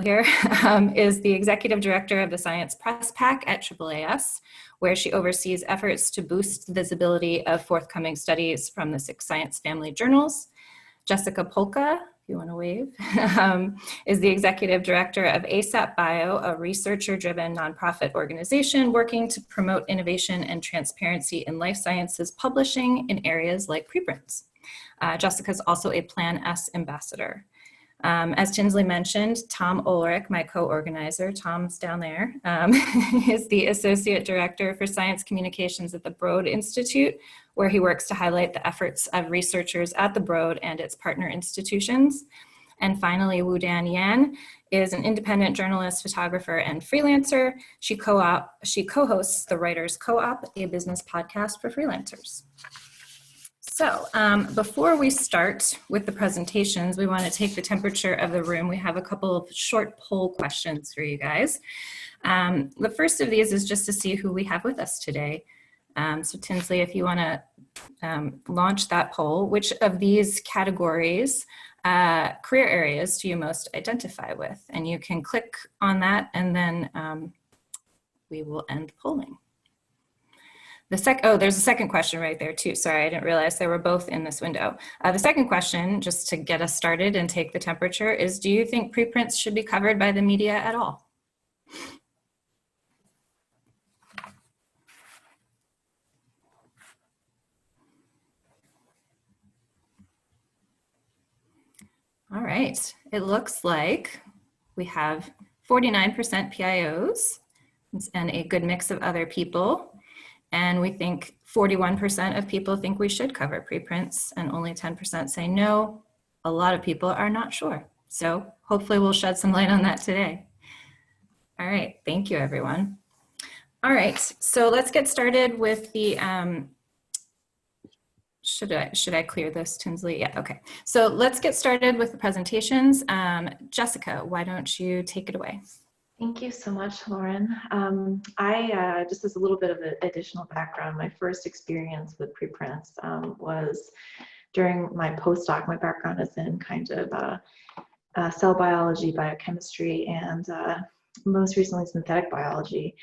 here is the executive director of the Science Press Pack at AAAS, where she oversees efforts to boost the visibility of forthcoming studies from the 6 science family journals. Jessica Polka, if you want to wave, is the executive director of ASAP Bio, a researcher-driven nonprofit organization working to promote innovation and transparency in life sciences publishing in areas like preprints. Jessica is also a Plan S ambassador. As Tinsley mentioned, Tom Ulrich, my co-organizer, Tom's down there, is the Associate Director for Science Communications at the Broad Institute, where he works to highlight the efforts of researchers at the Broad and its partner institutions. And finally, Wudan Yan is an independent journalist, photographer, and freelancer. She co-hosts the Writers Co-op, a business podcast for freelancers. So before we start with the presentations, we want to take the temperature of the room. We have a couple of short poll questions for you guys. The first of these is just to see who we have with us today. So Tinsley, if you want to launch that poll, which of these categories, career areas, do you most identify with? And you can click on that and then we will end polling. There's a second question right there too. Sorry, I didn't realize they were both in this window. The second question, just to get us started and take the temperature, is do you think preprints should be covered by the media at all? All right, it looks like we have 49% PIOs and a good mix of other people. And we think 41% of people think we should cover preprints and only 10% say no. A lot of people are not sure. So hopefully we'll shed some light on that today. All right, thank you everyone. All right, so let's get started with the, should I clear this, Tinsley? Yeah, okay. So let's get started with the presentations. Jessica, why don't you take it away? Thank you so much, Lauren. Just as a little bit of an additional background, my first experience with preprints was during my postdoc. My background is in kind of cell biology, biochemistry, and most recently synthetic biology.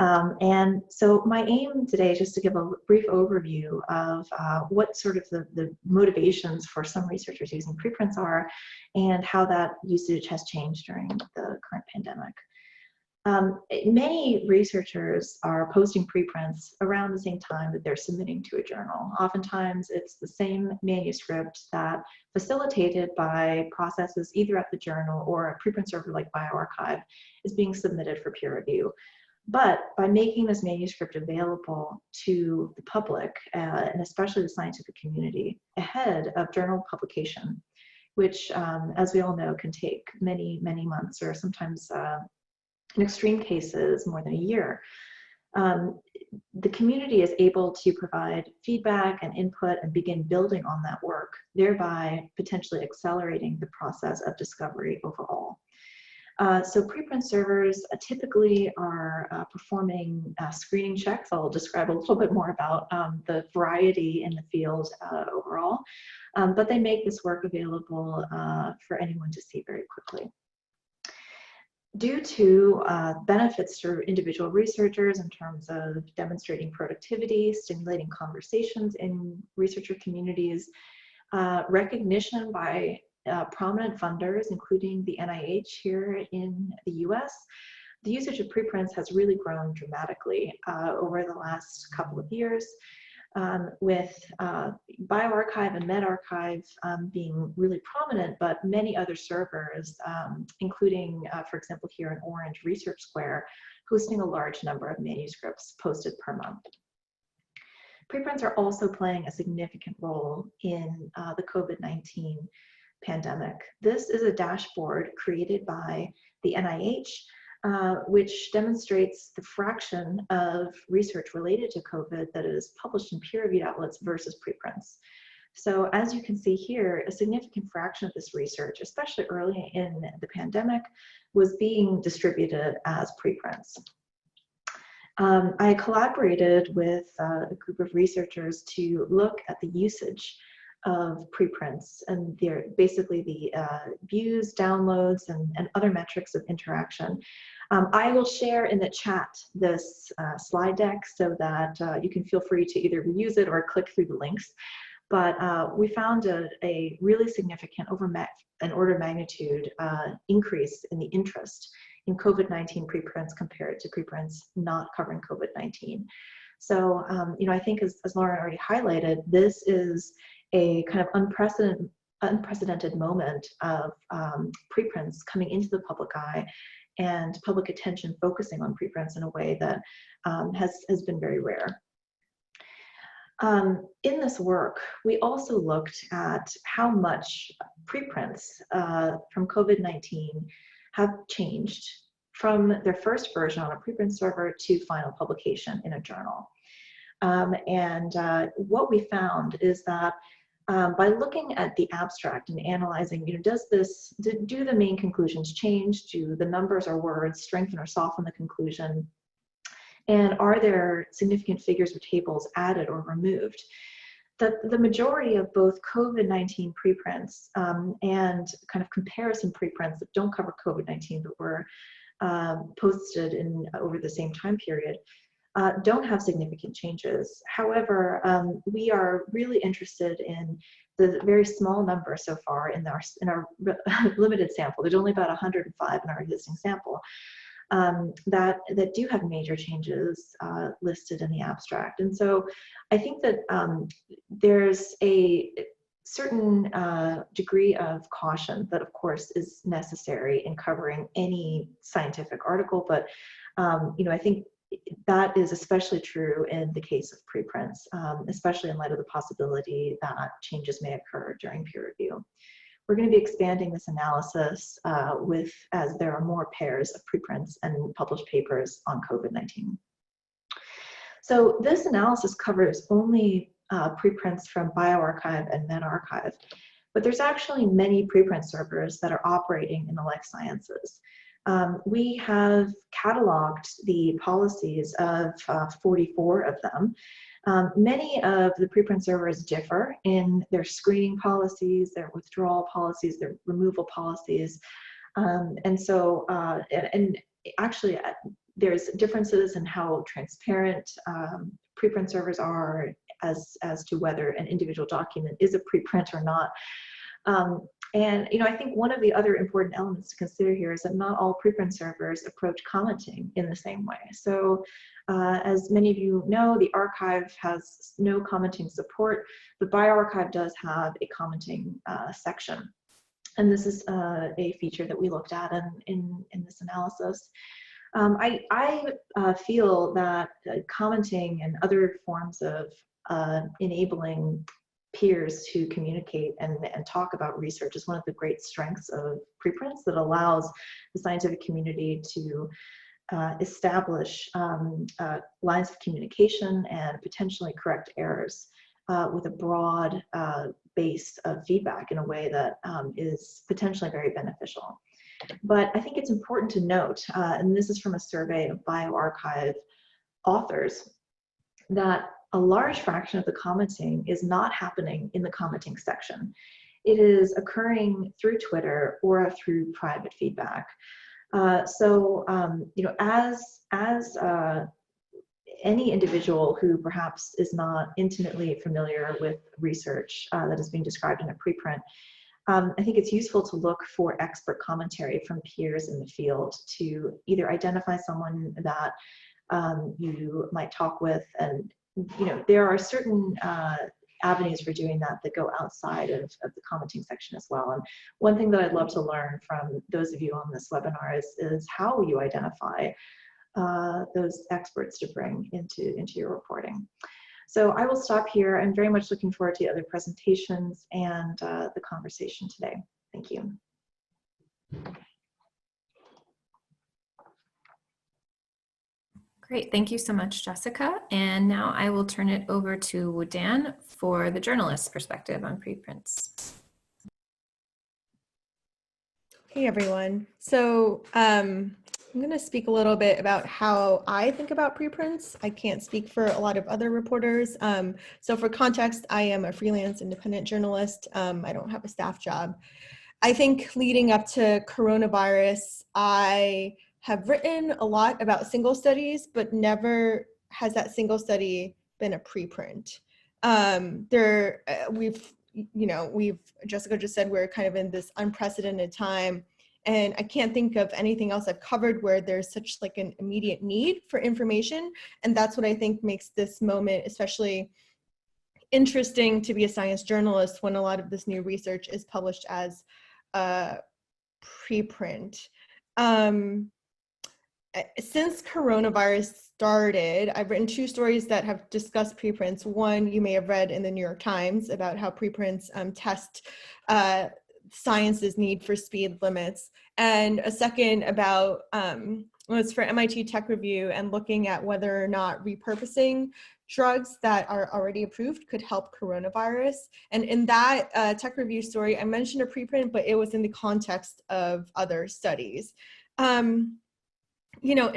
And so my aim today is just to give a brief overview of what sort of the motivations for some researchers using preprints are and how that usage has changed during the current pandemic. Many researchers are posting preprints around the same time that they're submitting to a journal. Oftentimes it's the same manuscript that, facilitated by processes either at the journal or a preprint server like bioRxiv, is being submitted for peer review. But by making this manuscript available to the public, and especially the scientific community, ahead of journal publication, which, as we all know, can take many, many months, or sometimes in extreme cases, more than a year, the community is able to provide feedback and input and begin building on that work, thereby potentially accelerating the process of discovery overall. So preprint servers typically are performing screening checks. I'll describe a little bit more about the variety in the field overall, but they make this work available for anyone to see very quickly. Due to benefits to individual researchers in terms of demonstrating productivity, stimulating conversations in researcher communities, recognition by prominent funders, including the NIH here in the US, the usage of preprints has really grown dramatically over the last couple of years, with bioRxiv and medRxiv being really prominent, but many other servers, including, for example, here in Orange, Research Square, hosting a large number of manuscripts posted per month. Preprints are also playing a significant role in the COVID-19 pandemic. This is a dashboard created by the NIH, which demonstrates the fraction of research related to COVID that is published in peer-reviewed outlets versus preprints. So as you can see here, a significant fraction of this research, especially early in the pandemic, was being distributed as preprints. I collaborated with a group of researchers to look at the usage of preprints, and they're basically the views, downloads, and other metrics of interaction. I will share in the chat this slide deck so that you can feel free to either reuse it or click through the links. But we found a really significant, an order of magnitude increase in the interest in COVID-19 preprints compared to preprints not covering COVID-19. So, I think as Lauren already highlighted, this is a kind of unprecedented moment of preprints coming into the public eye and public attention focusing on preprints in a way that has been very rare. In this work, we also looked at how much preprints from COVID-19 have changed from their first version on a preprint server to final publication in a journal. What we found is that by looking at the abstract and analyzing, do the main conclusions change? Do the numbers or words strengthen or soften the conclusion? And are there significant figures or tables added or removed? The majority of both COVID-19 preprints and kind of comparison preprints that don't cover COVID-19 but were posted over the same time period don't have significant changes. However, we are really interested in the very small number so far in our limited sample. There's only about 105 in our existing sample that do have major changes listed in the abstract. And so I think that there's a certain degree of caution that, of course, is necessary in covering any scientific article, but I think that is especially true in the case of preprints, especially in light of the possibility that changes may occur during peer review. We're going to be expanding this analysis as there are more pairs of preprints and published papers on COVID-19. So this analysis covers only preprints from bioRxiv and medRxiv, but there's actually many preprint servers that are operating in the life sciences. We have cataloged the policies of 44 of them. Many of the preprint servers differ in their screening policies, their withdrawal policies, their removal policies. Actually, there's differences in how transparent preprint servers are as to whether an individual document is a preprint or not. I think one of the other important elements to consider here is that not all preprint servers approach commenting in the same way. So as many of you know, the archive has no commenting support, but bioRxiv does have a commenting section. And this is a feature that we looked at in this analysis. I feel that commenting and other forms of enabling peers to communicate and talk about research is one of the great strengths of preprints that allows the scientific community to establish lines of communication and potentially correct errors with a broad base of feedback in a way that is potentially very beneficial. But I think it's important to note, and this is from a survey of bioRxiv authors, that a large fraction of the commenting is not happening in the commenting section. It is occurring through Twitter or through private feedback. As any individual who perhaps is not intimately familiar with research that is being described in a preprint, I think it's useful to look for expert commentary from peers in the field to either identify someone that you might talk with, and there are certain avenues for doing that go outside of the commenting section as well. And one thing that I'd love to learn from those of you on this webinar is how you identify those experts to bring into your reporting. So I will stop here. I'm very much looking forward to the other presentations and the conversation today. Thank you. Great, thank you so much, Jessica. And now I will turn it over to Dan for the journalist's perspective on preprints. Hey everyone. So I'm going to speak a little bit about how I think about preprints. I can't speak for a lot of other reporters. So for context, I am a freelance independent journalist. I don't have a staff job. I think leading up to coronavirus, I have written a lot about single studies, but never has that single study been a preprint. Jessica just said we're kind of in this unprecedented time. And I can't think of anything else I've covered where there's such like an immediate need for information. And that's what I think makes this moment especially interesting to be a science journalist when a lot of this new research is published as a preprint. Since coronavirus started, I've written 2 stories that have discussed preprints. One you may have read in the New York Times about how preprints test science's need for speed limits, and a second about was for MIT Tech Review and looking at whether or not repurposing drugs that are already approved could help coronavirus. And in that Tech Review story, I mentioned a preprint, but it was in the context of other studies. In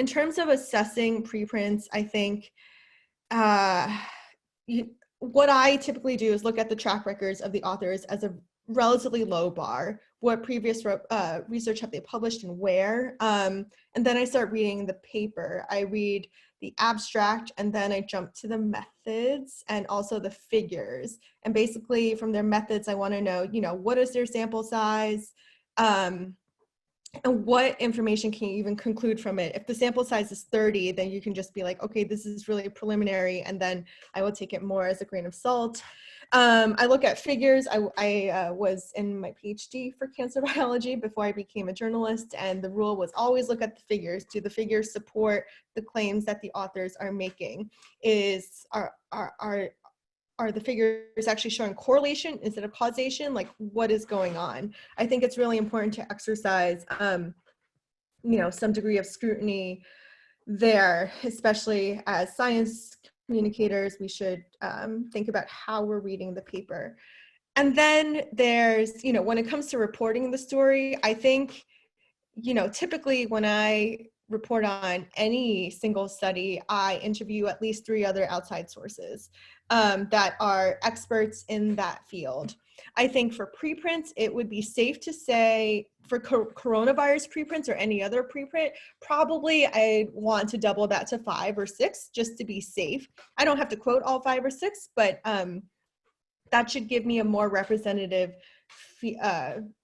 terms of assessing preprints, I think what I typically do is look at the track records of the authors as a relatively low bar. What previous research have they published and where? And then I start reading the paper. I read the abstract and then I jump to the methods and also the figures. And basically from their methods, I want to know, what is their sample size? And what information can you even conclude from it? If the sample size is 30, then you can just be like, okay, this is really preliminary, and then I will take it more as a grain of salt. I look at figures. I was in my PhD for cancer biology before I became a journalist, and the rule was always look at the figures. Do the figures support the claims that the authors are making? Are the figures actually showing correlation instead of causation? Like, what is going on? I think it's really important to exercise, some degree of scrutiny there, especially as science communicators. We should think about how we're reading the paper. And then there's, when it comes to reporting the story, I think, typically when I report on any single study, I interview at least 3 other outside sources that are experts in that field. I think for preprints, it would be safe to say for coronavirus preprints or any other preprint, probably I want to double that to 5 or 6 just to be safe. I don't have to quote all 5 or 6, but that should give me a more representative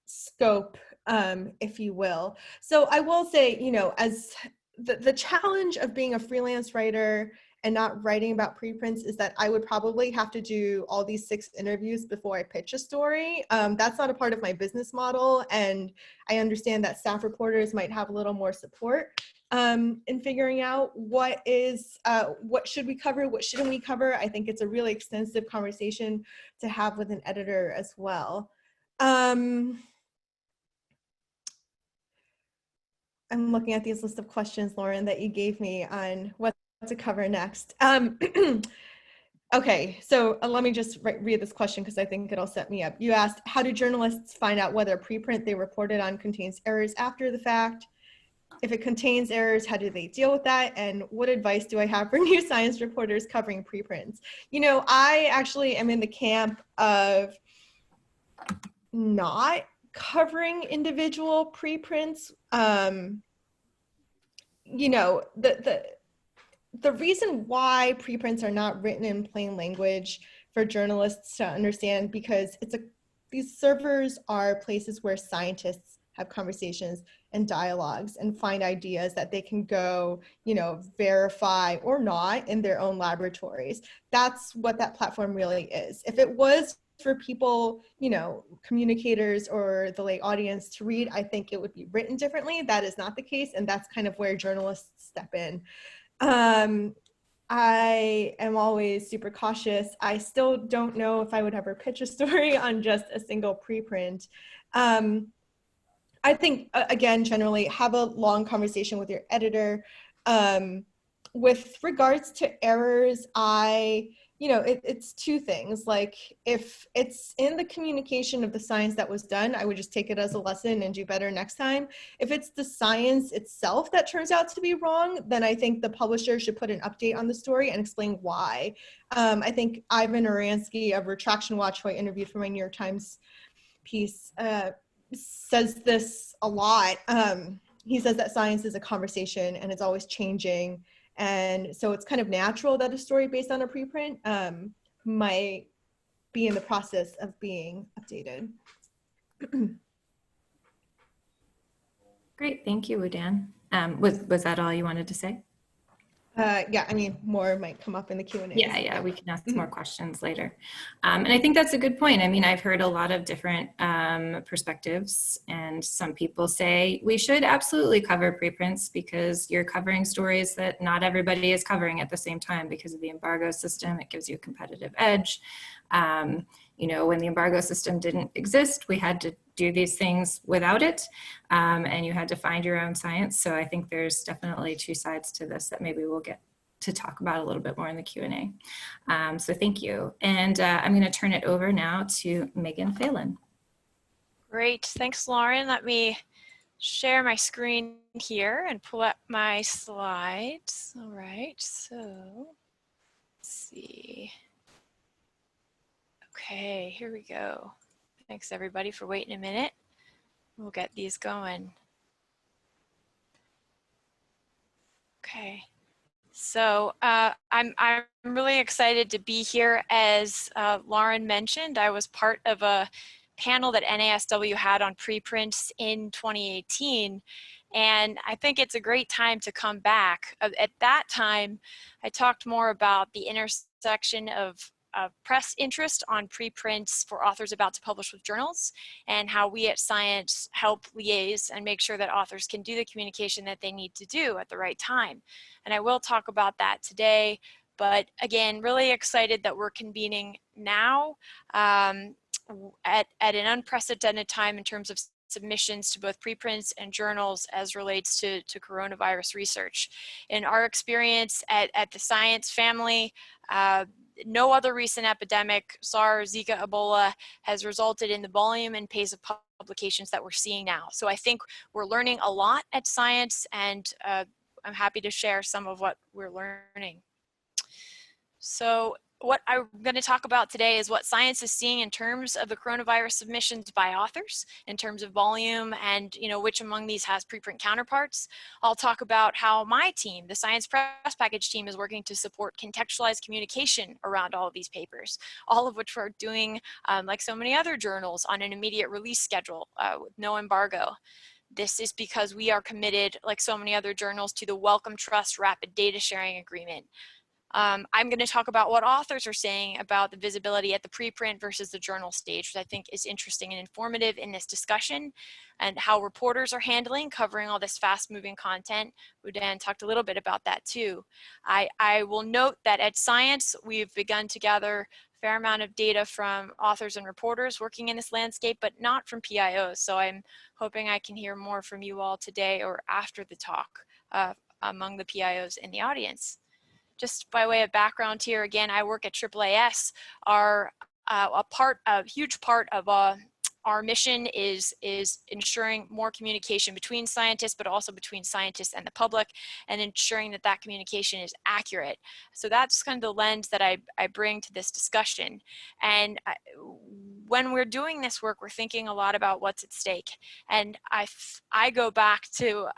scope, if you will. So I will say, as the challenge of being a freelance writer and not writing about preprints is that I would probably have to do all these 6 interviews before I pitch a story. That's not a part of my business model. And I understand that staff reporters might have a little more support in figuring out what should we cover, what shouldn't we cover. I think it's a really extensive conversation to have with an editor as well. I'm looking at these list of questions, Lauren, that you gave me on what to cover next. Okay, so let me just read this question because I think it'll set me up. You asked, how do journalists find out whether a preprint they reported on contains errors after the fact? If it contains errors, how do they deal with that? And what advice do I have for new science reporters covering preprints? I actually am in the camp of not covering individual preprints. The reason why preprints are not written in plain language for journalists to understand, because these servers are places where scientists have conversations and dialogues and find ideas that they can go, verify or not in their own laboratories. That's what that platform really is. If it was for people, communicators or the lay audience to read, I think it would be written differently. That is not the case, and that's kind of where journalists step in. I am always super cautious. I still don't know if I would ever pitch a story on just a single preprint. I think, again, generally have a long conversation with your editor. With regards to errors, I you know, it's two things. Like, if it's in the communication of the science that was done, I would just take it as a lesson and do better next time. If it's the science itself that turns out to be wrong, then I think the publisher should put an update on the story and explain why. I think Ivan Oransky of Retraction Watch, who I interviewed for my New York Times piece, says this a lot. He says that science is a conversation and it's always changing. And so it's kind of natural that a story based on a preprint might be in the process of being updated. Great, thank you, Udan. Was that all you wanted to say? Yeah, I mean, more might come up in the Q&A. Yeah, we can ask more questions later. And I think that's a good point. I mean, I've heard a lot of different perspectives, and some people say we should absolutely cover preprints because you're covering stories that not everybody is covering at the same time because of the embargo system. It gives you a competitive edge. You know, when the embargo system didn't exist, we had to do these things without it, and you had to find your own science. So I think there's definitely two sides to this that maybe we'll get to talk about a little bit more in the Q&A. So thank you. And I'm going to turn it over now to Megan Phelan. Great, thanks, Lauren. Let me share my screen here and pull up my slides. All right, so let's see. Okay, here we go. Thanks everybody for waiting a minute. We'll get these going. Okay, so I'm really excited to be here. As Lauren mentioned, I was part of a panel that NASW had on preprints in 2018. And I think it's a great time to come back. At that time, I talked more about the intersection of press interest on preprints for authors about to publish with journals, and how we at Science help liaise and make sure that authors can do the communication that they need to do at the right time. And I will talk about that today, but again, really excited that we're convening now at an unprecedented time in terms of submissions to both preprints and journals as relates to coronavirus research. In our experience at the Science family, no other recent epidemic, SARS, Zika, Ebola, has resulted in the volume and pace of publications that we're seeing now. So I think we're learning a lot at Science, and I'm happy to share some of what we're learning. So what I'm going to talk about today is what Science is seeing in terms of the coronavirus submissions by authors, in terms of volume, and which among these has preprint counterparts. I'll talk about how my team, the Science Press Package team, is working to support contextualized communication around all of these papers, all of which we're doing, like so many other journals, on an immediate release schedule with no embargo. This is because we are committed, like so many other journals, to the Wellcome Trust Rapid Data Sharing Agreement. I'm going to talk about what authors are saying about the visibility at the preprint versus the journal stage, which I think is interesting and informative in this discussion, and how reporters are handling covering all this fast-moving content. Udan talked a little bit about that too. I will note that at Science, we've begun to gather a fair amount of data from authors and reporters working in this landscape, but not from PIOs. So I'm hoping I can hear more from you all today or after the talk among the PIOs in the audience. Just by way of background here, again, I work at AAAS. A huge part of our mission is ensuring more communication between scientists, but also between scientists and the public, and ensuring that that communication is accurate. So that's kind of the lens that I bring to this discussion. And when we're doing this work, we're thinking a lot about what's at stake. And I go back to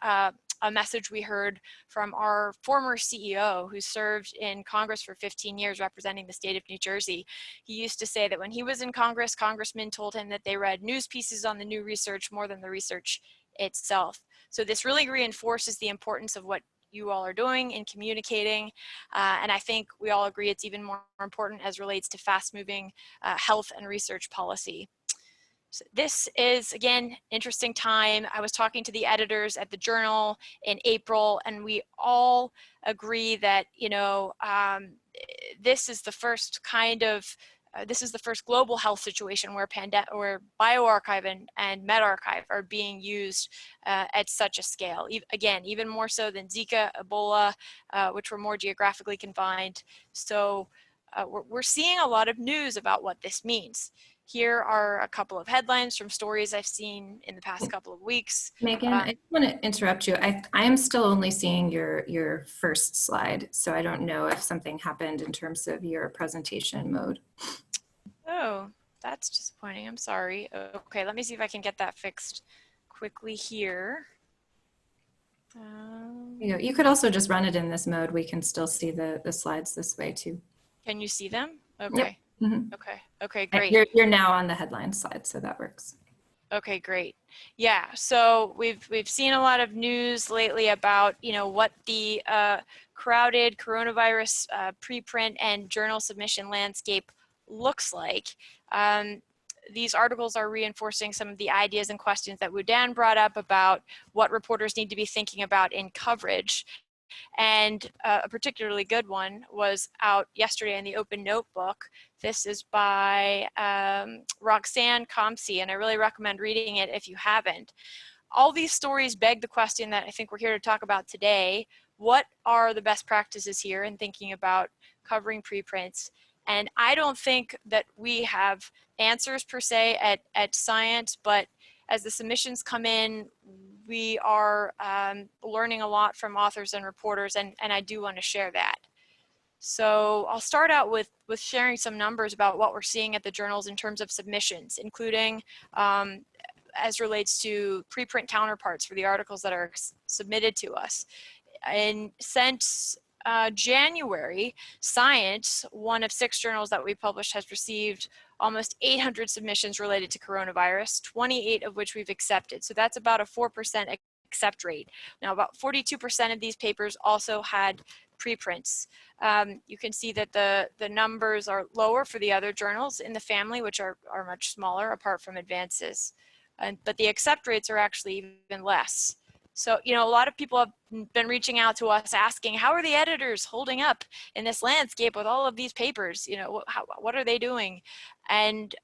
a message we heard from our former CEO, who served in Congress for 15 years representing the state of New Jersey. He used to say that when he was in Congress, congressmen told him that they read news pieces on the new research more than the research itself. So this really reinforces the importance of what you all are doing in communicating, and I think we all agree it's even more important as relates to fast-moving health and research policy. So this is, again, interesting time. I was talking to the editors at the journal in April, and we all agree that, this is the first this is the first global health situation where bioRxiv and medRxiv are being used at such a scale. Again, even more so than Zika, Ebola, which were more geographically confined. So we're seeing a lot of news about what this means. Here are a couple of headlines from stories I've seen in the past couple of weeks. Megan, I want to interrupt you. I am still only seeing your first slide, so I don't know if something happened in terms of your presentation mode. Oh, that's disappointing. I'm sorry. Okay, let me see if I can get that fixed quickly here. You could also just run it in this mode. We can still see the slides this way too. Can you see them? Yep. Okay. Mhm. Okay, great. You're now on the headline slide, so that works. Okay, great. Yeah, so we've seen a lot of news lately about, what the crowded coronavirus preprint and journal submission landscape looks like. These articles are reinforcing some of the ideas and questions that Wudan brought up about what reporters need to be thinking about in coverage. And a particularly good one was out yesterday in the Open Notebook. This is by Roxanne Comsey, and I really recommend reading it if you haven't. All these stories beg the question that I think we're here to talk about today. What are the best practices here in thinking about covering preprints? And I don't think that we have answers per se at Science, but as the submissions come in, we are learning a lot from authors and reporters, and I do want to share that. So I'll start out with sharing some numbers about what we're seeing at the journals in terms of submissions, including as relates to preprint counterparts for the articles that are submitted to us. And since January, Science, one of 6 journals that we published, has received almost 800 submissions related to coronavirus, 28 of which we've accepted. So that's about a 4% accept rate. Now, about 42% of these papers also had preprints. You can see that the numbers are lower for the other journals in the family, which are much smaller apart from advances. But the accept rates are actually even less. So, a lot of people have been reaching out to us asking, how are the editors holding up in this landscape with all of these papers? What are they doing? And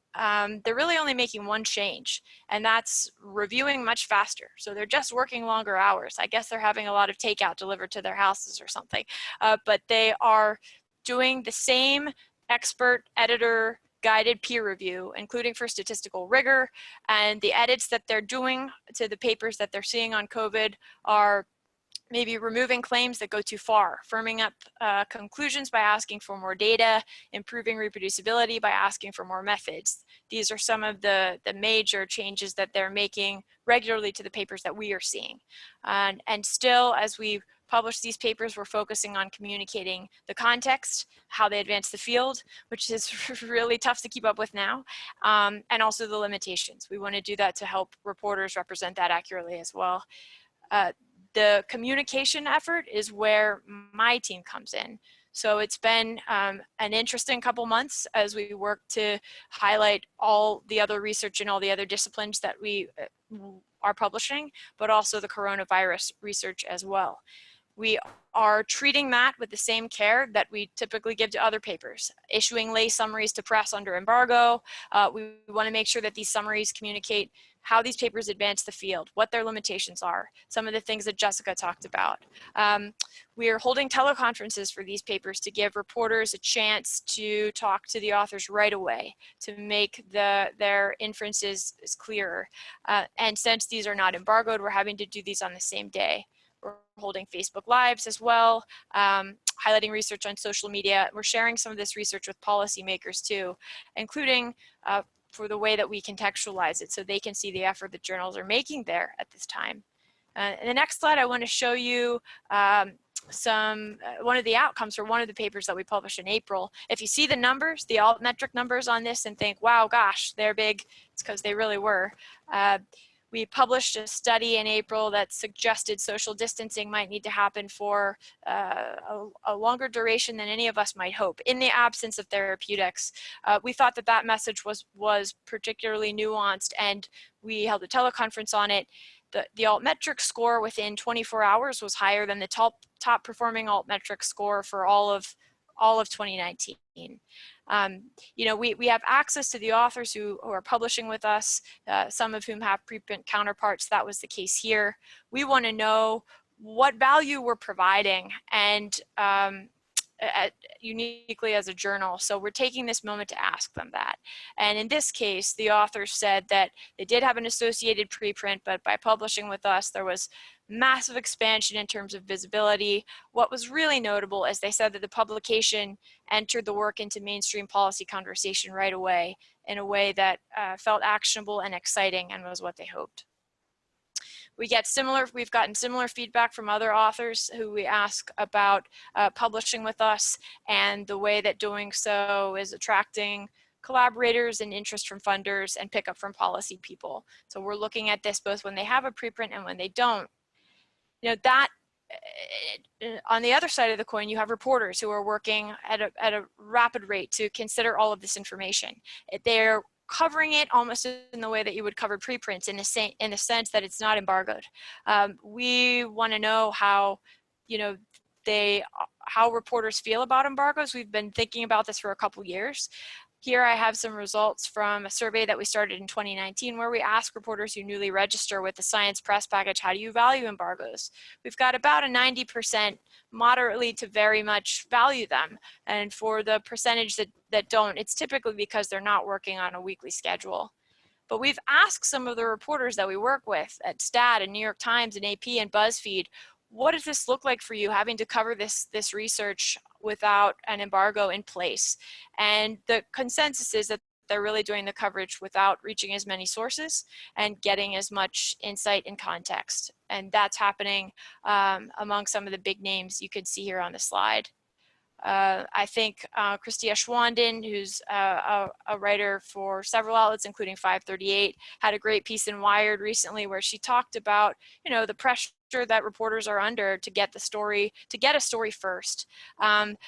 they're really only making one change, and that's reviewing much faster. So they're just working longer hours. I guess they're having a lot of takeout delivered to their houses or something. But they are doing the same expert editor guided peer review, including for statistical rigor, and the edits that they're doing to the papers that they're seeing on COVID are maybe removing claims that go too far, firming up conclusions by asking for more data, improving reproducibility by asking for more methods. These are some of the major changes that they're making regularly to the papers that we are seeing. And still, as we publish these papers, we're focusing on communicating the context, how they advance the field, which is really tough to keep up with now, and also the limitations. We want to do that to help reporters represent that accurately as well. The communication effort is where my team comes in. So it's been an interesting couple months as we work to highlight all the other research and all the other disciplines that we are publishing, but also the coronavirus research as well. We are treating that with the same care that we typically give to other papers, issuing lay summaries to press under embargo. We want to make sure that these summaries communicate how these papers advance the field, what their limitations are, some of the things that Jessica talked about. We are holding teleconferences for these papers to give reporters a chance to talk to the authors right away, to make their inferences clearer. And since these are not embargoed, we're having to do these on the same day. We're holding Facebook Lives as well, highlighting research on social media. We're sharing some of this research with policymakers too, including for the way that we contextualize it so they can see the effort that journals are making there at this time. In the next slide, I want to show you one of the outcomes for one of the papers that we published in April. If you see the numbers, the altmetric numbers on this and think, wow, gosh, they're big, it's because they really were. We published a study in April that suggested social distancing might need to happen for a longer duration than any of us might hope in the absence of therapeutics. We thought that that message was particularly nuanced, and we held a teleconference on it. The altmetric score within 24 hours was higher than the top performing altmetric score for all of 2019. We have access to the authors who are publishing with us, some of whom have preprint counterparts. That was the case here. We want to know what value we're providing and uniquely as a journal. So we're taking this moment to ask them that. And in this case, the authors said that they did have an associated preprint, but by publishing with us, there was massive expansion in terms of visibility. What was really notable is they said that the publication entered the work into mainstream policy conversation right away in a way that felt actionable and exciting and was what they hoped. We've gotten similar feedback from other authors who we ask about publishing with us, and the way that doing so is attracting collaborators and interest from funders and pickup from policy people. So we're looking at this both when they have a preprint and when they don't. You know, that on the other side of the coin, you have reporters who are working at a rapid rate to consider all of this information. They're covering it almost in the way that you would cover preprints, in the sense that it's not embargoed. We want to know how, you know, how reporters feel about embargoes. We've been thinking about this for a couple years. Here I have some results from a survey that we started in 2019, where we ask reporters who newly register with the Science Press Package, how do you value embargoes? We've got about a 90% moderately to very much value them. And for the percentage that don't, it's typically because they're not working on a weekly schedule. But we've asked some of the reporters that we work with at STAT and New York Times and AP and BuzzFeed, what does this look like for you, having to cover this research without an embargo in place? And the consensus is that they're really doing the coverage without reaching as many sources and getting as much insight and context. And that's happening among some of the big names you can see here on the slide. I think Christia Schwanden, who's a writer for several outlets, including 538, had a great piece in Wired recently where she talked about, you know, the pressure that reporters are under to get a story first.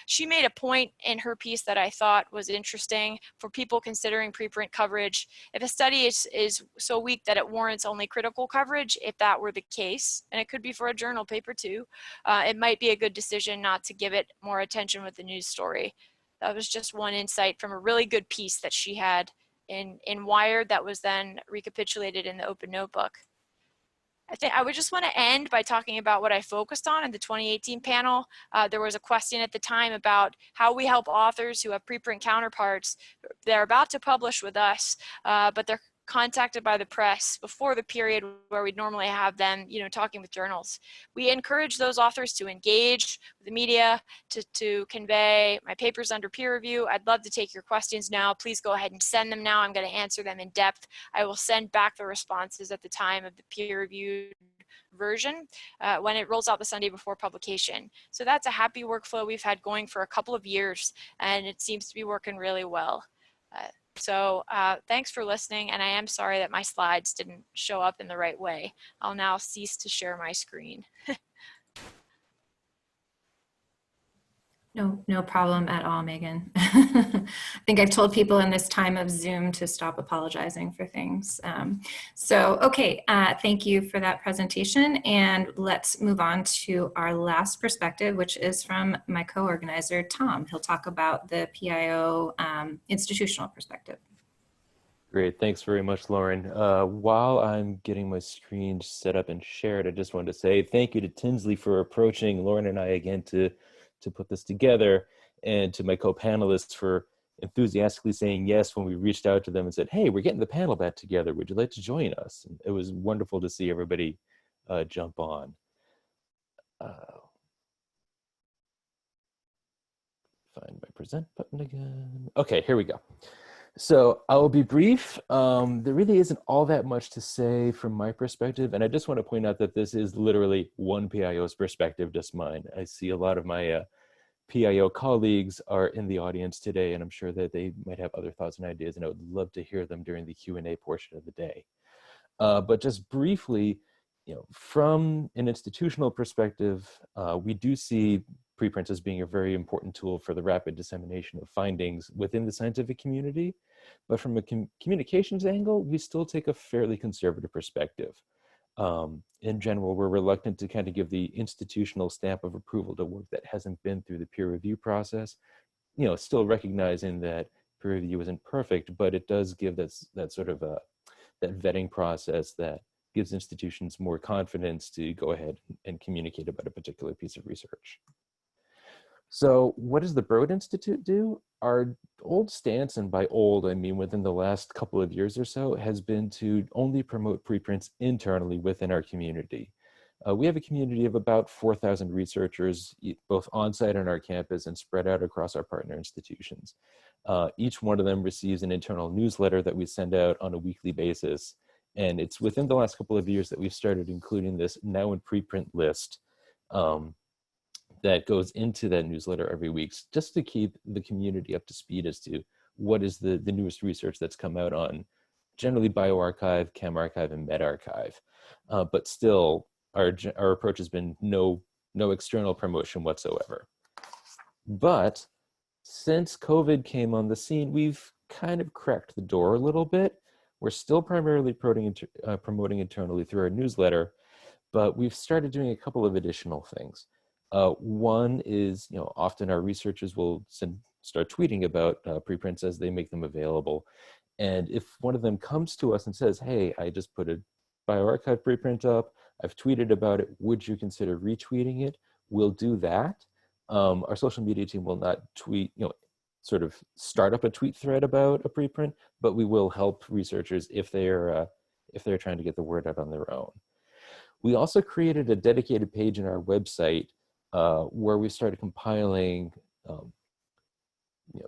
She made a point in her piece that I thought was interesting for people considering preprint coverage. If a study is so weak that it warrants only critical coverage, if that were the case, and it could be for a journal paper too, it might be a good decision not to give it more attention with the news story. That was just one insight from a really good piece that she had in Wired that was then recapitulated in the Open Notebook. I think I would just want to end by talking about what I focused on in the 2018 panel. There was a question at the time about how we help authors who have preprint counterparts. They're about to publish with us, but they're contacted by the press before the period where we'd normally have them, you know, talking with journals. We encourage those authors to engage with the media, to convey my papers under peer review. I'd love to take your questions now. Please go ahead and send them now. I'm going to answer them in depth. I will send back the responses at the time of the peer reviewed version when it rolls out the Sunday before publication. So that's a happy workflow we've had going for a couple of years, and it seems to be working really well. So thanks for listening, and I am sorry that my slides didn't show up in the right way. I'll now cease to share my screen. No problem at all, Megan. I think I've told people in this time of Zoom to stop apologizing for things. Okay, thank you for that presentation. And let's move on to our last perspective, which is from my co-organizer, Tom. He'll talk about the PIO institutional perspective. Great, thanks very much, Lauren. While I'm getting my screen set up and shared, I just wanted to say thank you to Tinsley for approaching Lauren and I again to put this together, and to my co-panelists for enthusiastically saying yes when we reached out to them and said, hey, we're getting the panel back together. Would you like to join us? And it was wonderful to see everybody jump on. Find my present button again. Okay, here we go. So I will be brief. There really isn't all that much to say from my perspective. And I just want to point out that this is literally one PIO's perspective, just mine. I see a lot of my PIO colleagues are in the audience today, and I'm sure that they might have other thoughts and ideas, and I would love to hear them during the Q&A portion of the day. But just briefly, you know, from an institutional perspective, we do see preprints as being a very important tool for the rapid dissemination of findings within the scientific community. But from a communications angle, we still take a fairly conservative perspective. In general, we're reluctant to kind of give the institutional stamp of approval to work that hasn't been through the peer review process, you know, still recognizing that peer review isn't perfect, but it does give that sort of that vetting process that gives institutions more confidence to go ahead and communicate about a particular piece of research. So what does the Broad Institute do? Our old stance, and by old, I mean within the last couple of years or so, has been to only promote preprints internally within our community. We have a community of about 4,000 researchers, both on-site on our campus and spread out across our partner institutions. Each one of them receives an internal newsletter that we send out on a weekly basis. And it's within the last couple of years that we've started including this now in preprint list that goes into that newsletter every week, just to keep the community up to speed as to what is the newest research that's come out on generally bioRxiv, ChemArchive, and medRxiv. But still, our approach has been no external promotion whatsoever. But since COVID came on the scene, we've kind of cracked the door a little bit. We're still primarily promoting internally through our newsletter, but we've started doing a couple of additional things. One is, often our researchers will start tweeting about preprints as they make them available. And if one of them comes to us and says, hey, I just put a bioRxiv preprint up, I've tweeted about it, would you consider retweeting it? We'll do that. Our social media team will not tweet, sort of start up a tweet thread about a preprint, but we will help researchers if they're trying to get the word out on their own. We also created a dedicated page in our website where we started compiling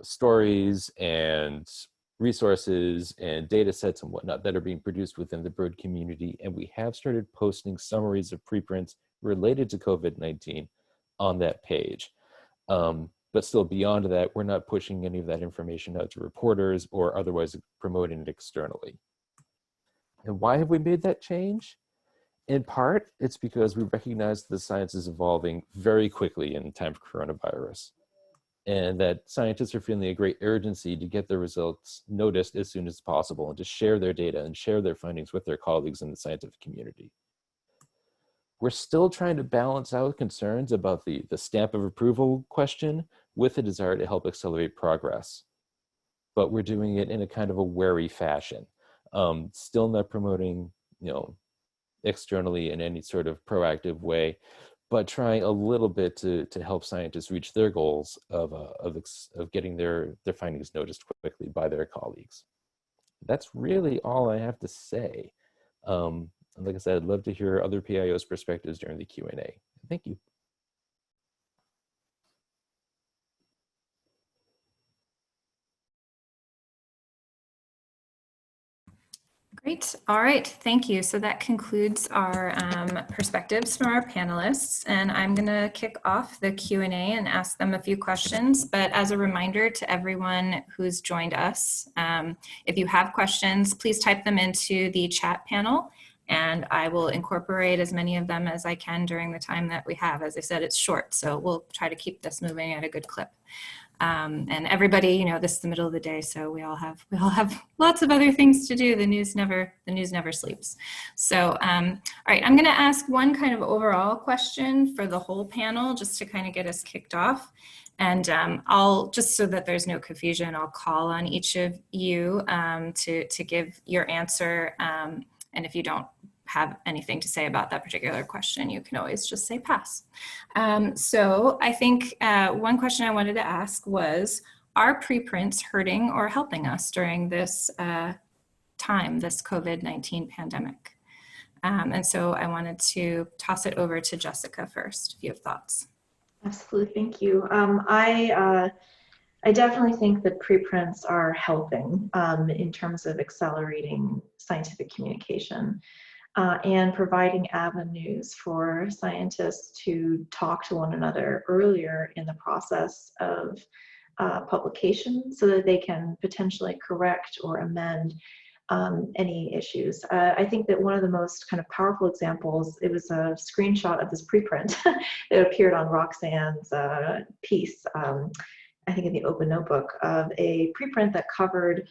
stories and resources and data sets and whatnot that are being produced within the Broad community. And we have started posting summaries of preprints related to COVID-19 on that page. But still beyond that, we're not pushing any of that information out to reporters or otherwise promoting it externally. And why have we made that change? In part, it's because we recognize the science is evolving very quickly in time of coronavirus, and that scientists are feeling a great urgency to get their results noticed as soon as possible and to share their data and share their findings with their colleagues in the scientific community. We're still trying to balance out concerns about the stamp of approval question with a desire to help accelerate progress. But we're doing it in a kind of a wary fashion. Still not promoting, externally in any sort of proactive way, but trying a little bit to help scientists reach their goals of getting their findings noticed quickly by their colleagues. That's really all I have to say. Like I said, I'd love to hear other PIO's perspectives during the Q&A. Thank you. Great. All right. Thank you. So that concludes our perspectives from our panelists. And I'm going to kick off the Q&A and ask them a few questions. But as a reminder to everyone who's joined us, if you have questions, please type them into the chat panel. And I will incorporate as many of them as I can during the time that we have. As I said, it's short, so we'll try to keep this moving at a good clip. And everybody, this is the middle of the day, so we all have lots of other things to do. The news never sleeps. So, all right, I'm going to ask one kind of overall question for the whole panel, just to kind of get us kicked off. And I'll, just so that there's no confusion, I'll call on each of you to give your answer. And if you don't have anything to say about that particular question, you can always just say pass. So I think one question I wanted to ask was, are preprints hurting or helping us during this time, this COVID-19 pandemic? And so I wanted to toss it over to Jessica first, if you have thoughts. Absolutely, thank you. I definitely think that preprints are helping in terms of accelerating scientific communication and providing avenues for scientists to talk to one another earlier in the process of publication so that they can potentially correct or amend any issues. I think that one of the most kind of powerful examples, it was a screenshot of this preprint that appeared on Roxanne's piece, I think in the Open Notebook, of a preprint that covered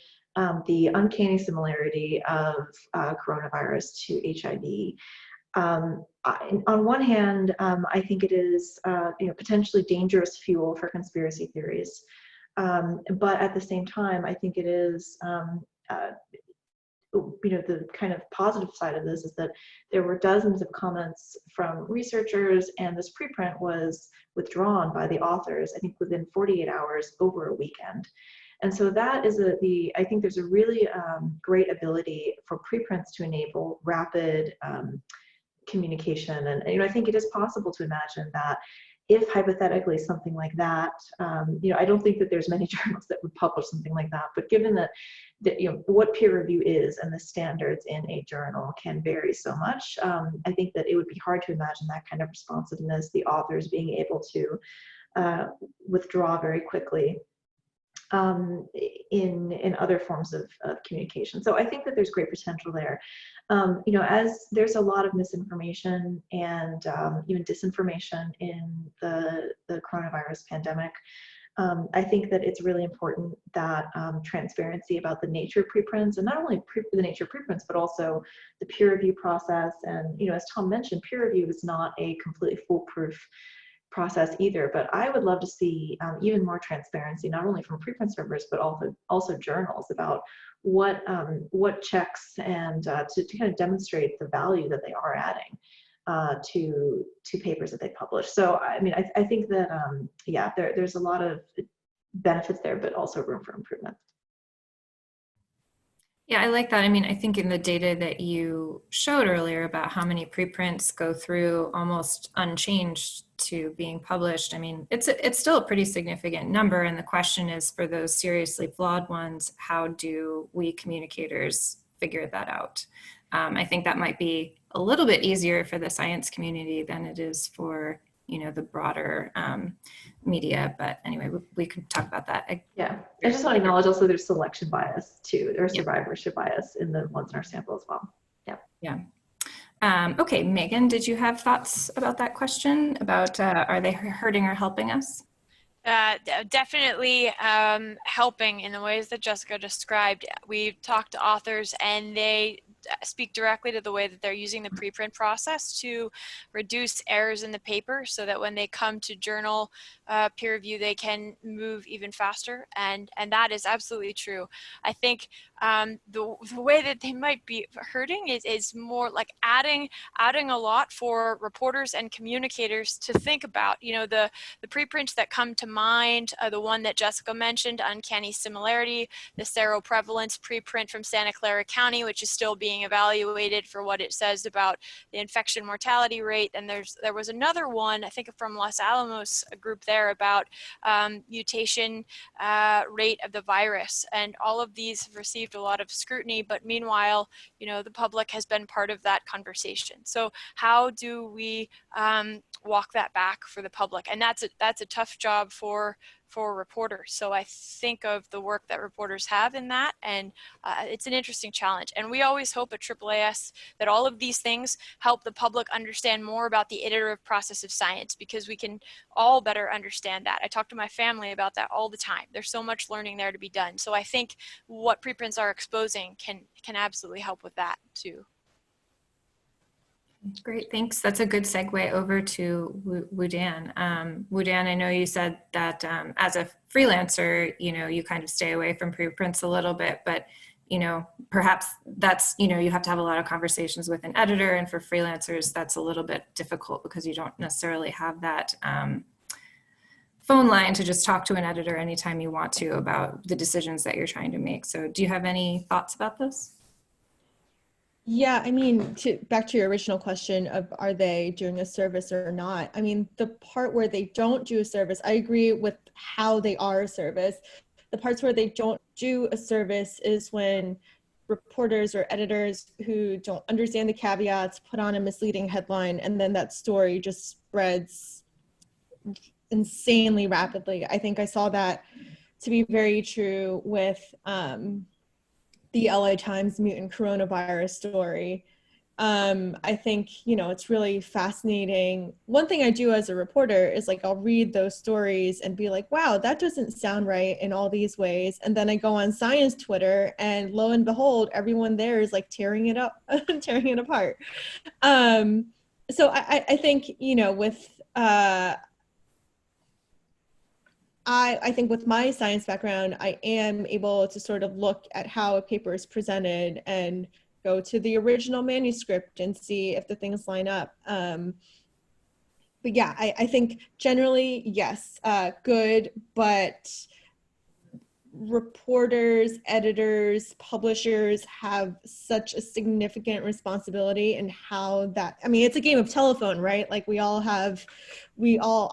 the uncanny similarity of coronavirus to HIV. On one hand, I think it is potentially dangerous fuel for conspiracy theories, but at the same time, I think it is the kind of positive side of this is that there were dozens of comments from researchers, and this preprint was withdrawn by the authors, I think within 48 hours over a weekend. And so that is I think there's a really great ability for preprints to enable rapid communication. And I think it is possible to imagine that if hypothetically something like that, I don't think that there's many journals that would publish something like that, but given that what peer review is and the standards in a journal can vary so much, I think that it would be hard to imagine that kind of responsiveness, the authors being able to withdraw very quickly in other forms of communication. So I think that there's great potential there. As there's a lot of misinformation and even disinformation in the coronavirus pandemic, I think that it's really important that transparency about the nature of preprints, and not only the nature of preprints, but also the peer review process. And as Tom mentioned, peer review is not a completely foolproof process either, but I would love to see even more transparency, not only from preprint servers, but also journals, about what checks and to kind of demonstrate the value that they are adding to papers that they publish. So I mean, I think that there's a lot of benefits there, but also room for improvement. Yeah, I like that. I mean, I think in the data that you showed earlier about how many preprints go through almost unchanged to being published, I mean, it's still a pretty significant number. And the question is, for those seriously flawed ones, how do we communicators figure that out? I think that might be a little bit easier for the science community than it is for the broader media. But anyway, we could talk about that. Yeah, I just want to acknowledge also there's selection bias too. There's survivorship bias in the ones in our sample as well. Yeah. Okay, Megan, did you have thoughts about that question about are they hurting or helping us? Definitely helping in the ways that Jessica described. We've talked to authors and they speak directly to the way that they're using the preprint process to reduce errors in the paper so that when they come to journal peer review, they can move even faster. And that is absolutely true. I think the way that they might be hurting is more like adding a lot for reporters and communicators to think about. The preprints that come to mind, the one that Jessica mentioned, uncanny similarity, the seroprevalence preprint from Santa Clara County, which is still being evaluated for what it says about the infection mortality rate. And there was another one, I think from Los Alamos, a group there, about mutation rate of the virus. And all of these have received a lot of scrutiny, but meanwhile, the public has been part of that conversation. So how do we walk that back for the public? And that's a tough job for reporters. So I think of the work that reporters have in that, and it's an interesting challenge. And we always hope at AAAS that all of these things help the public understand more about the iterative process of science, because we can all better understand that. I talk to my family about that all the time. There's so much learning there to be done. So I think what preprints are exposing can absolutely help with that too. Great, thanks. That's a good segue over to Woo-Dan. Woo-Dan, I know you said that as a freelancer, you kind of stay away from preprints a little bit, but perhaps that's, you have to have a lot of conversations with an editor, and for freelancers, that's a little bit difficult because you don't necessarily have that phone line to just talk to an editor anytime you want to about the decisions that you're trying to make. So do you have any thoughts about this? Yeah, I mean, back to your original question of are they doing a service or not? I mean, the part where they don't do a service, I agree with how they are a service. The parts where they don't do a service is when reporters or editors who don't understand the caveats put on a misleading headline, and then that story just spreads insanely rapidly. I think I saw that to be very true with the LA Times mutant coronavirus story. I think, it's really fascinating. One thing I do as a reporter is I'll read those stories and be like, wow, that doesn't sound right in all these ways. And then I go on science Twitter and lo and behold, everyone there is tearing it up, tearing it apart. So I think, with, I think with my science background, I am able to sort of look at how a paper is presented and go to the original manuscript and see if the things line up. But yeah, I think generally, yes, good, but reporters, editors, publishers have such a significant responsibility in how that, I mean, it's a game of telephone, right? Like we all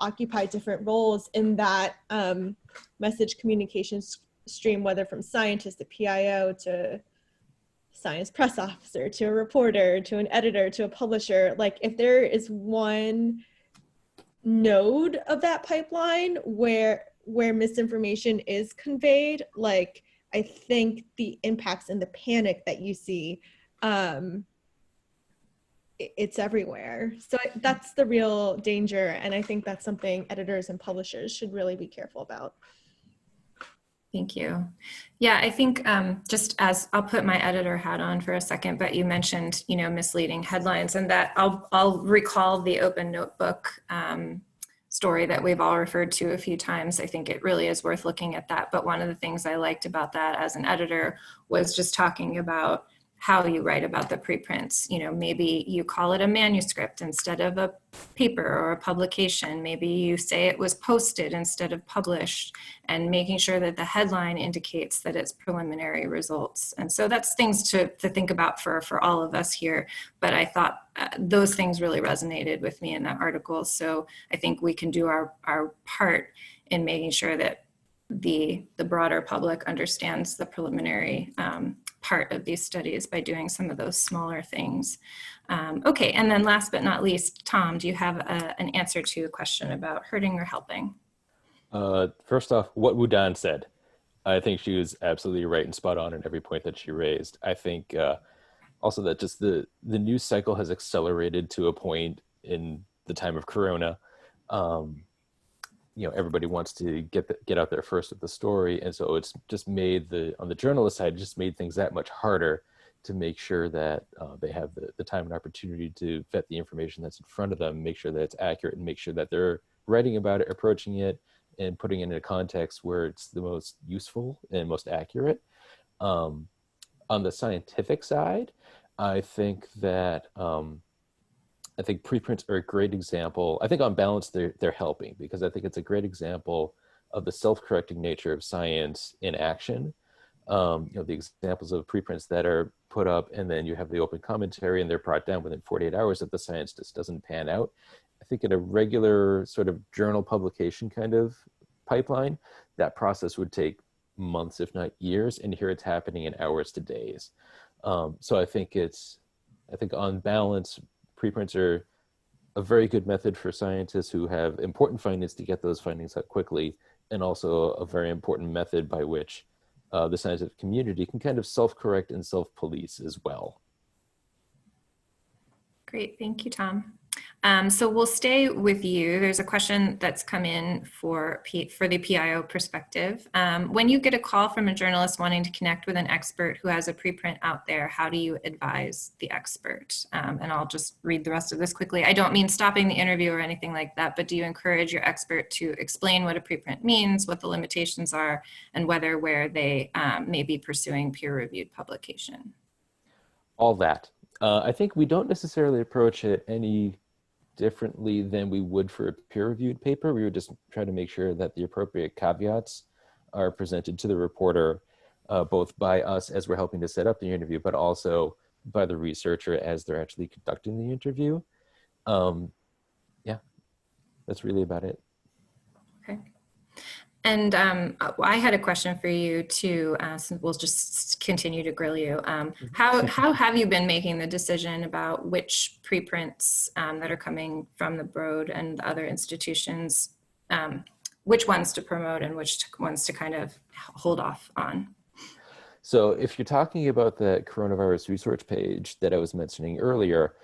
occupy different roles in that message communication stream, whether from scientist to PIO to science press officer to a reporter to an editor to a publisher. Like if there is one node of that pipeline where misinformation is conveyed, like I think the impacts and the panic that you see, it's everywhere. So that's the real danger, and I think that's something editors and publishers should really be careful about. Thank you. Yeah, I think just as I'll put my editor hat on for a second, but you mentioned, misleading headlines, and that I'll recall the open notebook story that we've all referred to a few times. I think it really is worth looking at that. But one of the things I liked about that as an editor was just talking about how you write about the preprints. Maybe you call it a manuscript instead of a paper or a publication. Maybe you say it was posted instead of published, and making sure that the headline indicates that it's preliminary results. And so that's things to think about for all of us here. But I thought those things really resonated with me in that article. So I think we can do our part in making sure that the broader public understands the preliminary part of these studies by doing some of those smaller things. Okay, and then last but not least, Tom, do you have an answer to a question about hurting or helping? First off, what Wudan said, I think she was absolutely right and spot on in every point that she raised. I think also that just the news cycle has accelerated to a point in the time of Corona. Everybody wants to get out there first with the story. And so it's just made on the journalist side, just made things that much harder to make sure that they have the time and opportunity to vet the information that's in front of them, make sure that it's accurate, and make sure that they're writing about it, approaching it, and putting it in a context where it's the most useful and most accurate. On the scientific side, I think that preprints are a great example. I think on balance, they're helping, because I think it's a great example of the self-correcting nature of science in action. The examples of preprints that are put up, and then you have the open commentary, and they're brought down within 48 hours if the science just doesn't pan out. I think in a regular sort of journal publication kind of pipeline, that process would take months, if not years, and here it's happening in hours to days. So I think on balance, preprints are a very good method for scientists who have important findings to get those findings out quickly, and also a very important method by which the scientific community can kind of self-correct and self-police as well. Great, thank you, Tom. So we'll stay with you. There's a question that's come in for the PIO perspective. When you get a call from a journalist wanting to connect with an expert who has a preprint out there, how do you advise the expert? And I'll just read the rest of this quickly. I don't mean stopping the interview or anything like that, but do you encourage your expert to explain what a preprint means, what the limitations are, and where they may be pursuing peer-reviewed publication? All that. I think we don't necessarily approach it any differently than we would for a peer-reviewed paper. We would just try to make sure that the appropriate caveats are presented to the reporter, both by us as we're helping to set up the interview, but also by the researcher as they're actually conducting the interview. Yeah, that's really about it. Okay. And I had a question for you too, so we'll just continue to grill you. How have you been making the decision about which preprints that are coming from the Broad and other institutions, which ones to promote and which ones to kind of hold off on? So if you're talking about the coronavirus research page that I was mentioning earlier,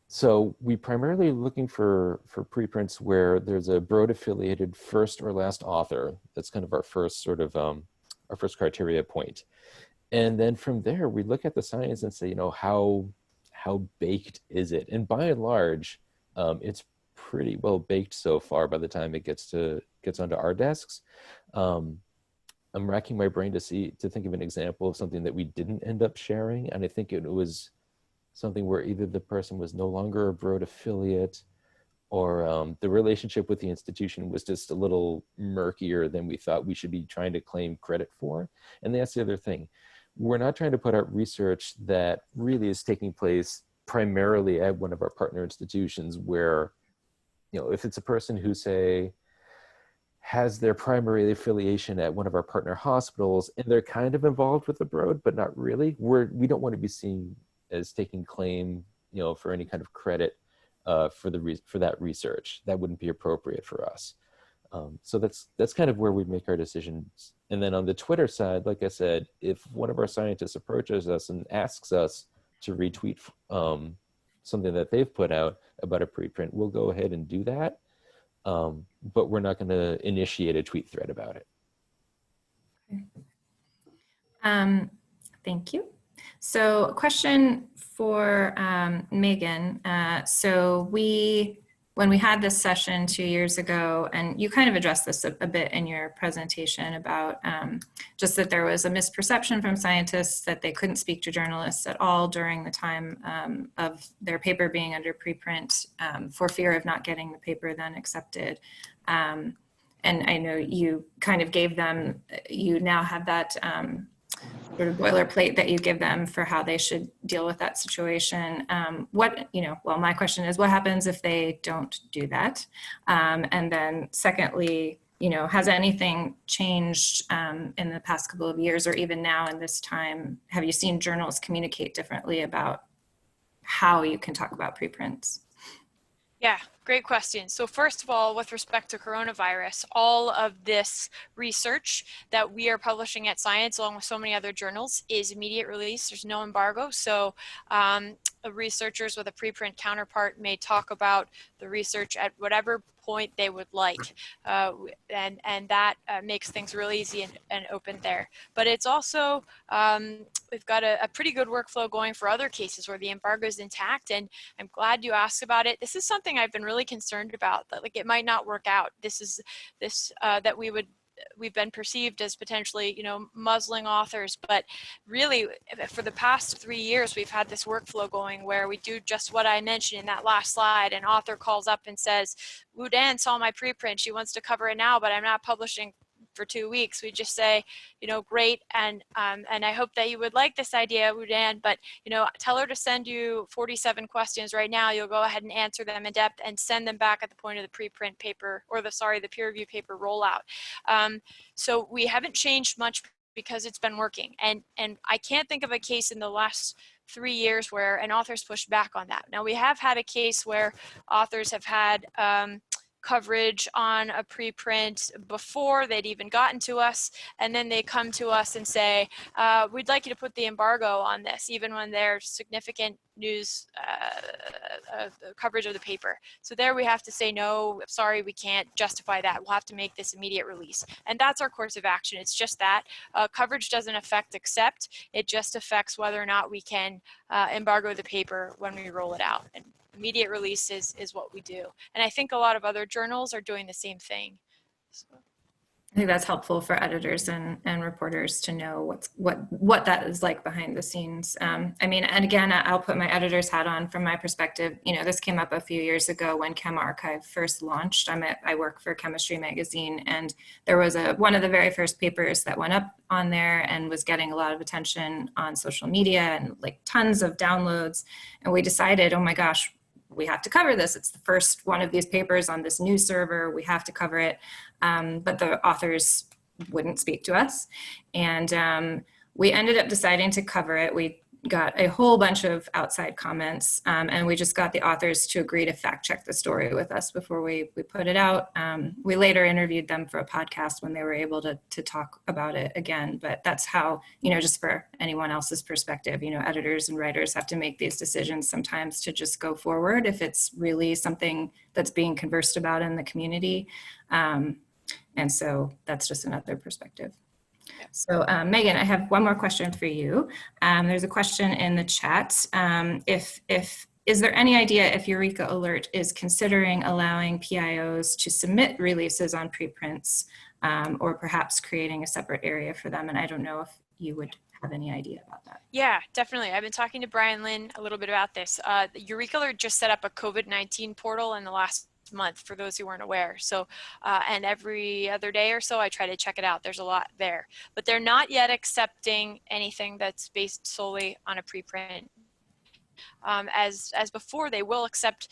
so we primarily looking for preprints where there's a Broad affiliated first or last author. That's kind of our first sort of our first criteria point. And then from there, we look at the science and say, how baked is it? And by and large, it's pretty well baked so far by the time it gets to gets onto our desks. I'm racking my brain to think of an example of something that we didn't end up sharing. And I think it was something where either the person was no longer a Broad affiliate, or the relationship with the institution was just a little murkier than we thought we should be trying to claim credit for. And that's the other thing. We're not trying to put out research that really is taking place primarily at one of our partner institutions where, if it's a person who, say, has their primary affiliation at one of our partner hospitals and they're kind of involved with the Broad, but not really, we don't want to be seen as taking claim, for any kind of credit for that research. That wouldn't be appropriate for us. So that's kind of where we make our decisions. And then on the Twitter side, like I said, if one of our scientists approaches us and asks us to retweet something that they've put out about a preprint, we'll go ahead and do that. But we're not going to initiate a tweet thread about it. Okay. Thank you. So a question for Megan. So when we had this session 2 years ago, and you kind of addressed this a bit in your presentation about just that there was a misperception from scientists that they couldn't speak to journalists at all during the time of their paper being under preprint for fear of not getting the paper then accepted. And I know you kind of gave them, you now have that sort of boilerplate that you give them for how they should deal with that situation. Well, my question is, what happens if they don't do that? And then secondly, has anything changed in the past couple of years, or even now in this time? Have you seen journals communicate differently about how you can talk about preprints? Yeah, great question. So first of all, with respect to coronavirus, all of this research that we are publishing at Science, along with so many other journals, is immediate release. There's no embargo. So researchers with a preprint counterpart may talk about the research at whatever point they would like. And that makes things really easy and open there. But it's also, we've got a pretty good workflow going for other cases where the embargo is intact. And I'm glad you asked about it. This is something I've been really concerned about, that like it might not work out. That we've been perceived as potentially, muzzling authors, but really for the past 3 years, we've had this workflow going where we do just what I mentioned in that last slide. An author calls up and says, Wu Dan saw my preprint. She wants to cover it now, but I'm not publishing for 2 weeks. We just say, great. And I hope that you would like this idea, Wu Dan, but, tell her to send you 47 questions right now. You'll go ahead and answer them in depth and send them back at the point of the preprint paper, or the peer review paper rollout. So we haven't changed much because it's been working. And I can't think of a case in the last 3 years where an author's pushed back on that. Now, we have had a case where authors have had coverage on a preprint before they'd even gotten to us, and then they come to us and say, we'd like you to put the embargo on this, even when there's significant news coverage of the paper. So there we have to say, no, sorry, we can't justify that. We'll have to make this immediate release. And that's our course of action. It's just that coverage doesn't affect accept. It just affects whether or not we can embargo the paper when we roll it out. And immediate release is what we do. And I think a lot of other journals are doing the same thing. So. I think that's helpful for editors and reporters to know what that is like behind the scenes. And again, I'll put my editor's hat on from my perspective. This came up a few years ago when Chem Archive first launched. I work for Chemistry Magazine, and there was one of the very first papers that went up on there and was getting a lot of attention on social media and like tons of downloads. And we decided, oh my gosh, we have to cover this. It's the first one of these papers on this new server. We have to cover it. But the authors wouldn't speak to us. And we ended up deciding to cover it. We got a whole bunch of outside comments, and we just got the authors to agree to fact check the story with us before we put it out. We later interviewed them for a podcast when they were able to talk about it again, but that's how, just for anyone else's perspective, editors and writers have to make these decisions sometimes to just go forward if it's really something that's being conversed about in the community. And so that's just another perspective. So Megan, I have one more question for you. There's a question in the chat. If is there any idea if Eureka Alert is considering allowing PIOs to submit releases on preprints, or perhaps creating a separate area for them? And I don't know if you would have any idea about that. Yeah, definitely. I've been talking to Brian Lynn a little bit about this. Eureka Alert just set up a COVID-19 portal in the last month, for those who weren't aware. So, and every other day or so, I try to check it out. There's a lot there, but they're not yet accepting anything that's based solely on a preprint. As before, they will accept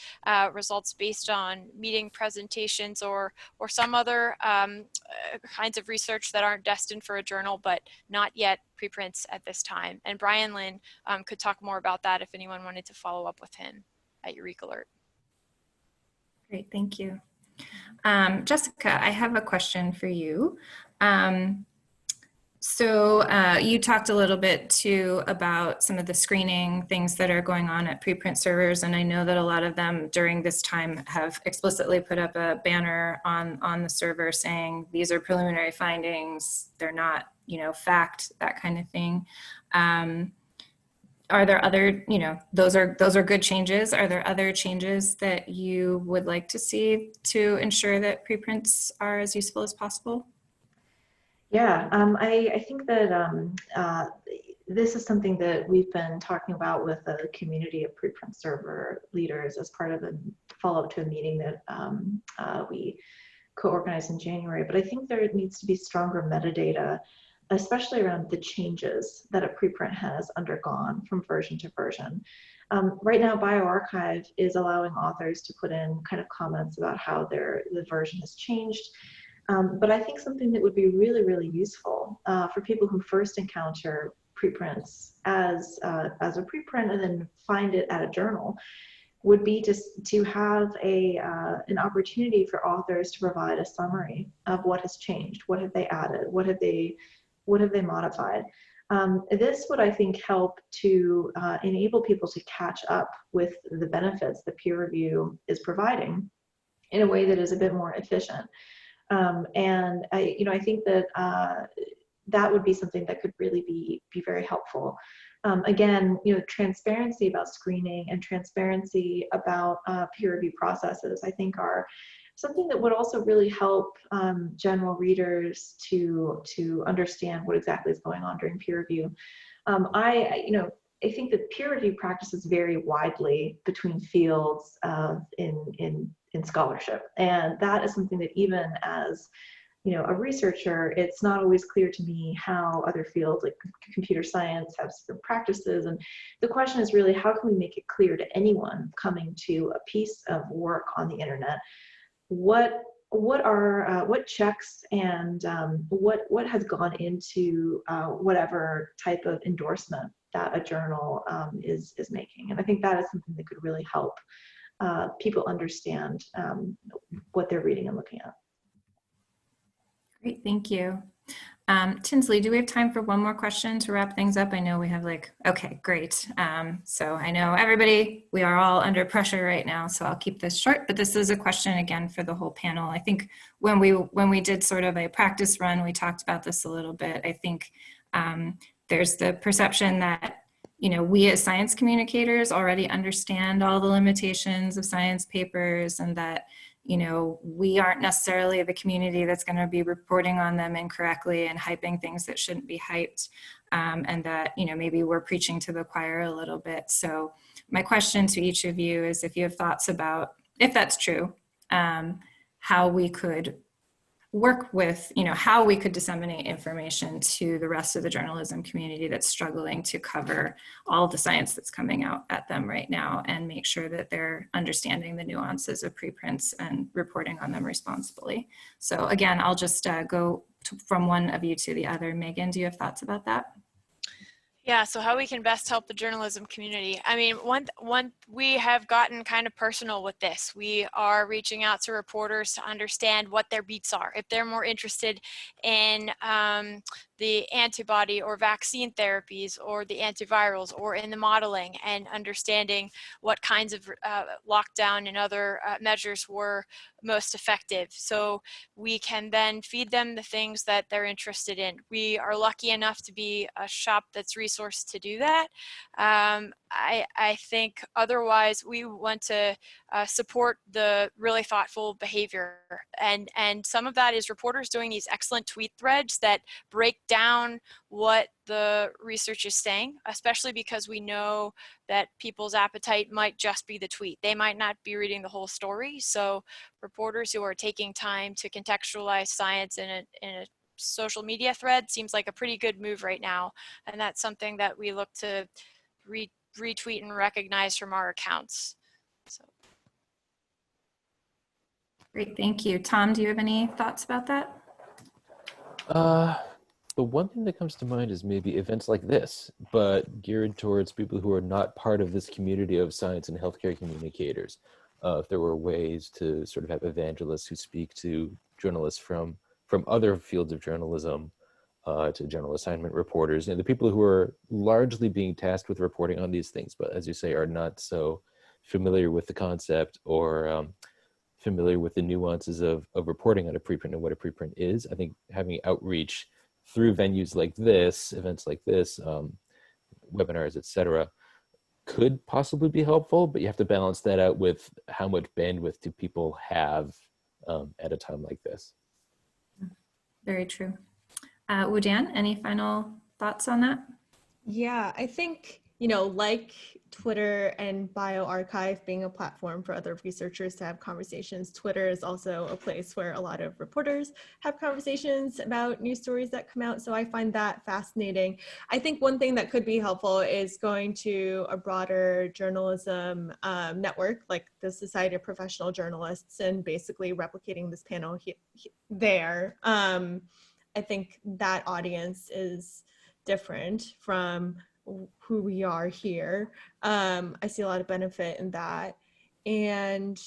results based on meeting presentations or some other kinds of research that aren't destined for a journal, but not yet preprints at this time. And Brian Lynn could talk more about that if anyone wanted to follow up with him at Eureka Alert. Great, thank you. Jessica, I have a question for you. So you talked a little bit too about some of the screening things that are going on at preprint servers, and I know that a lot of them during this time have explicitly put up a banner on the server saying these are preliminary findings, they're not, you know, fact, that kind of thing. Are there other, you know, those are good changes. Are there other changes that you would like to see to ensure that preprints are as useful as possible? Yeah, I think that this is something that we've been talking about with a community of preprint server leaders as part of a follow-up to a meeting that we co-organized in January. But I think there needs to be stronger metadata, especially around the changes that a preprint has undergone from version to version. Right now, bioRxiv is allowing authors to put in kind of comments about how the version has changed. But I think something that would be really, really useful for people who first encounter preprints as a preprint and then find it at a journal would be just to have an opportunity for authors to provide a summary of what has changed, what have they added, what have they modified. This would, I think, help to enable people to catch up with the benefits that peer review is providing in a way that is a bit more efficient. And I think that that would be something that could really be very helpful. Again, transparency about screening and transparency about peer review processes, I think, are something that would also really help general readers to understand what exactly is going on during peer review. I think that peer review practices vary widely between fields in scholarship, and that is something that even as a researcher, it's not always clear to me how other fields like computer science have different practices. And the question is really, how can we make it clear to anyone coming to a piece of work on the internet what checks and what has gone into whatever type of endorsement that a journal is making. And I think that is something that could really help people understand what they're reading and looking at. Great, thank you. Tinsley, do we have time for one more question to wrap things up? I know we have okay, great. So I know everybody, we are all under pressure right now, so I'll keep this short, but this is a question again for the whole panel. I think when we did sort of a practice run, we talked about this a little bit. I think there's the perception that we as science communicators already understand all the limitations of science papers, and that we aren't necessarily the community that's going to be reporting on them incorrectly and hyping things that shouldn't be hyped, and that maybe we're preaching to the choir a little bit. So my question to each of you is, if you have thoughts about, if that's true, how we could work with, how we could disseminate information to the rest of the journalism community that's struggling to cover all the science that's coming out at them right now, and make sure that they're understanding the nuances of preprints and reporting on them responsibly. So again, I'll just go from one of you to the other. Megan, do you have thoughts about that? Yeah, so how we can best help the journalism community. I mean, we have gotten kind of personal with this. We are reaching out to reporters to understand what their beats are. If they're more interested in the antibody or vaccine therapies or the antivirals or in the modeling, and understanding what kinds of lockdown and other measures were most effective. So we can then feed them the things that they're interested in. We are lucky enough to be a shop that's resourced to do that. I think otherwise we want to support the really thoughtful behavior. And some of that is reporters doing these excellent tweet threads that break down what the research is saying, especially because we know that people's appetite might just be the tweet. They might not be reading the whole story. So reporters who are taking time to contextualize science in a social media thread seems like a pretty good move right now. And that's something that we look to retweet and recognize from our accounts. So. Great, thank you. Tom, do you have any thoughts about that? The one thing that comes to mind is maybe events like this, but geared towards people who are not part of this community of science and healthcare communicators. If there were ways to sort of have evangelists who speak to journalists from other fields of journalism, to general assignment reporters, and the people who are largely being tasked with reporting on these things, but as you say, are not so familiar with the concept or familiar with the nuances of reporting on a preprint and what a preprint is. I think having outreach through venues like this, events like this, webinars, etc., could possibly be helpful, but you have to balance that out with how much bandwidth do people have at a time like this. Very true. Woo-Dan, any final thoughts on that? Yeah, I think, you know, like Twitter and bioRxiv being a platform for other researchers to have conversations, Twitter is also a place where a lot of reporters have conversations about news stories that come out. So I find that fascinating. I think one thing that could be helpful is going to a broader journalism network, like the Society of Professional Journalists, and basically replicating this panel there. I think that audience is different from who we are here. I see a lot of benefit in that. And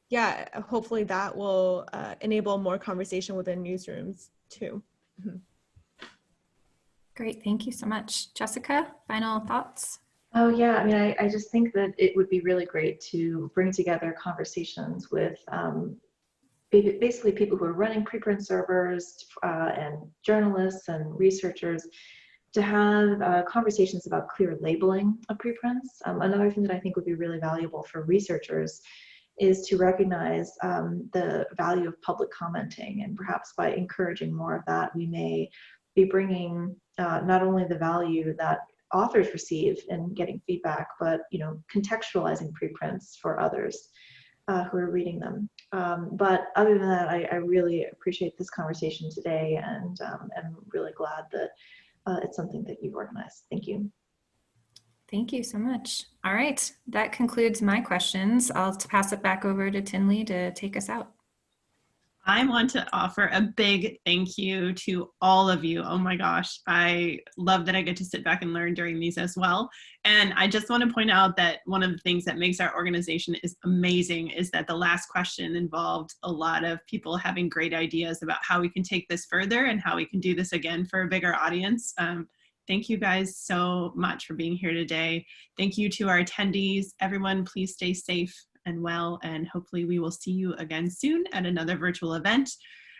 yeah, hopefully that will enable more conversation within newsrooms too. Mm-hmm. Great, thank you so much. Jessica, final thoughts? Oh yeah, I mean, I just think that it would be really great to bring together conversations with basically people who are running preprint servers and journalists and researchers to have conversations about clear labeling of preprints. Another thing that I think would be really valuable for researchers is to recognize the value of public commenting, and perhaps by encouraging more of that, we may be bringing not only the value that authors receive in getting feedback, but contextualizing preprints for others who are reading them. But other than that, I really appreciate this conversation today, and I'm really glad that it's something that you've organized. Thank you. Thank you so much. All right, that concludes my questions. I'll pass it back over to Tinley to take us out. I want to offer a big thank you to all of you. Oh my gosh, I love that I get to sit back and learn during these as well. And I just want to point out that one of the things that makes our organization is amazing is that the last question involved a lot of people having great ideas about how we can take this further and how we can do this again for a bigger audience. Thank you guys so much for being here today. Thank you to our attendees. Everyone, please stay safe and well, and hopefully we will see you again soon at another virtual event.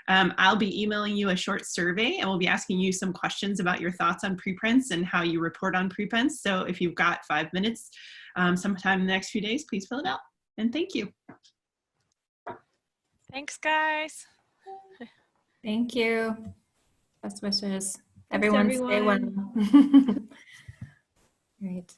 I'll be emailing you a short survey, and we'll be asking you some questions about your thoughts on preprints and how you report on preprints. So if you've got 5 minutes sometime in the next few days, please fill it out. And thank you. Thanks, guys. Thank you. Best wishes. Thanks, Everyone stay well. everyone. Right.